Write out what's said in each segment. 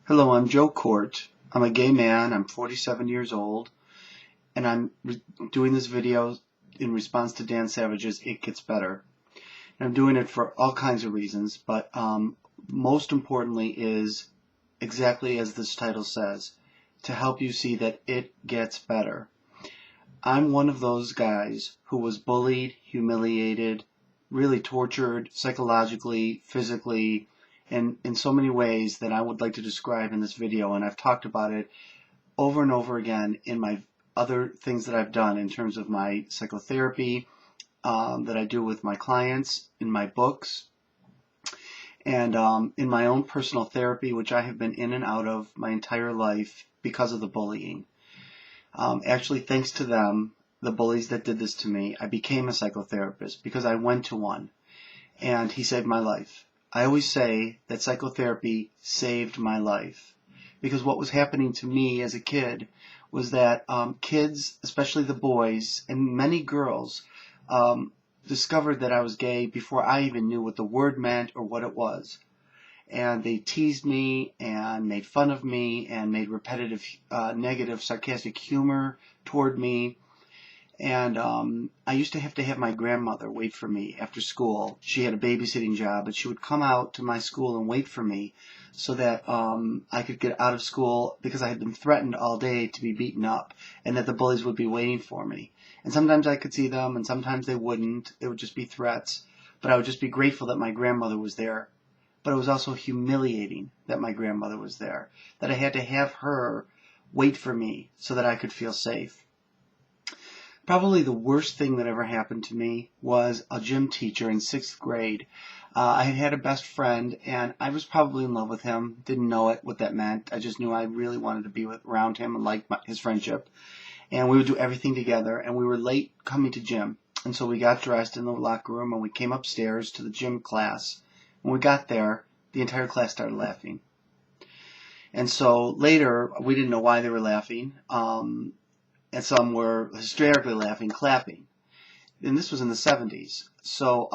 Hello, I'm Joe Kort. I'm a gay man. I'm 47 years old, and I'm doing this video in response to Dan Savage's It Gets Better. And I'm doing it for all kinds of reasons, but most importantly is exactly as this title says, to help you see that it gets better. I'm one of those guys who was bullied, humiliated, really tortured psychologically, physically, and in so many ways that I would like to describe in this video, and I've talked about it over and over again in my other things that I've done in terms of my psychotherapy that I do with my clients, in my books, and in my own personal therapy, which I have been in and out of my entire life because of the bullying. Actually, thanks to them, the bullies that did this to me, I became a psychotherapist because I went to one, and he saved my life. I always say that psychotherapy saved my life because what was happening to me as a kid was that kids, especially the boys and many girls, discovered that I was gay before I even knew what the word meant or what it was. And they teased me and made fun of me and made repetitive, negative, sarcastic humor toward me. And I used to have my grandmother wait for me after school. She had a babysitting job, but she would come out to my school and wait for me so that I could get out of school because I had been threatened all day to be beaten up and that the bullies would be waiting for me. And sometimes I could see them and sometimes they wouldn't. It would just be threats. But I would just be grateful that my grandmother was there. But it was also humiliating that my grandmother was there, that I had to have her wait for me so that I could feel safe. Probably the worst thing that ever happened to me was a gym teacher in 6th grade. I had a best friend, and I was probably in love with him. Didn't know what that meant. I just knew I really wanted to be around him and like his friendship. And we would do everything together, and we were late coming to gym. And so we got dressed in the locker room, and we came upstairs to the gym class. When we got there, the entire class started laughing. And so later, we didn't know why they were laughing. And some were hysterically laughing, clapping. And this was in the 70s. So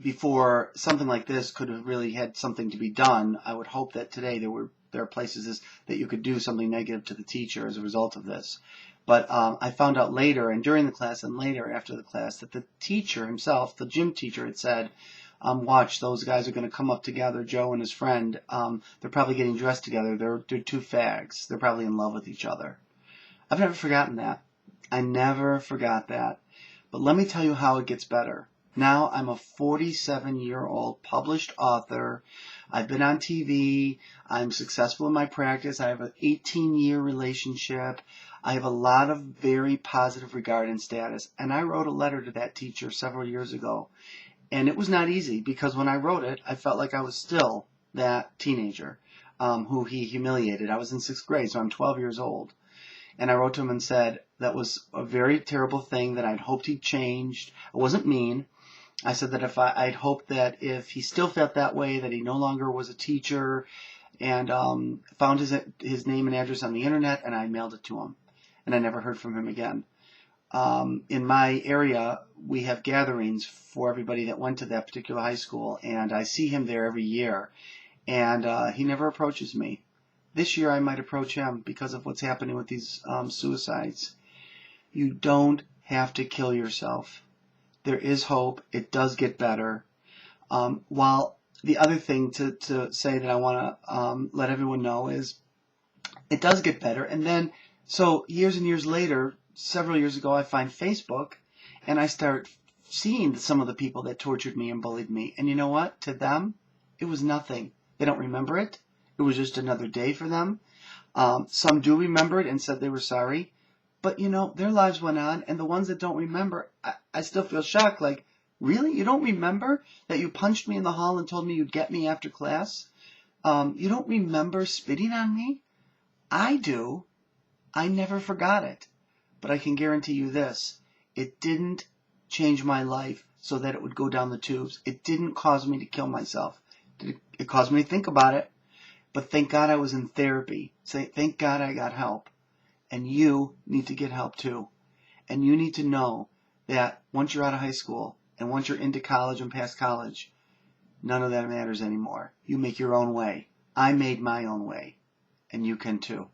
before something like this could have really had something to be done, I would hope that today there are places that you could do something negative to the teacher as a result of this. But I found out later, and during the class and later after the class, that the teacher himself, the gym teacher, had said, watch, those guys are going to come up together, Joe and his friend. They're probably getting dressed together. They're two fags. They're probably in love with each other. I've never forgotten that. I never forgot that. But let me tell you how it gets better. Now I'm a 47-year-old published author. I've been on TV. I'm successful in my practice. I have an 18-year relationship. I have a lot of very positive regard and status. And I wrote a letter to that teacher several years ago. And it was not easy because when I wrote it, I felt like I was still that teenager who he humiliated. I was in 6th grade, so I'm 12 years old. And I wrote to him and said that was a very terrible thing, that I'd hoped he'd changed. I wasn't mean. I said that I'd hoped that if he still felt that way, that he no longer was a teacher, and found his name and address on the internet, and I mailed it to him. And I never heard from him again. In my area, we have gatherings for everybody that went to that particular high school, and I see him there every year. And he never approaches me. This year I might approach him because of what's happening with these suicides. You don't have to kill yourself. There is hope. It does get better. While the other thing to say that I want to let everyone know is it does get better. And then, so years and years later, several years ago, I find Facebook and I start seeing some of the people that tortured me and bullied me. And you know what? To them, it was nothing. They don't remember it. It was just another day for them. Some do remember it and said they were sorry. But, you know, their lives went on. And the ones that don't remember, I still feel shocked. Like, really? You don't remember that you punched me in the hall and told me you'd get me after class? You don't remember spitting on me? I do. I never forgot it. But I can guarantee you this. It didn't change my life so that it would go down the tubes. It didn't cause me to kill myself. It caused me to think about it. But thank God I was in therapy. Thank God I got help. And you need to get help too. And you need to know that once you're out of high school and once you're into college and past college, none of that matters anymore. You make your own way. I made my own way, and you can too.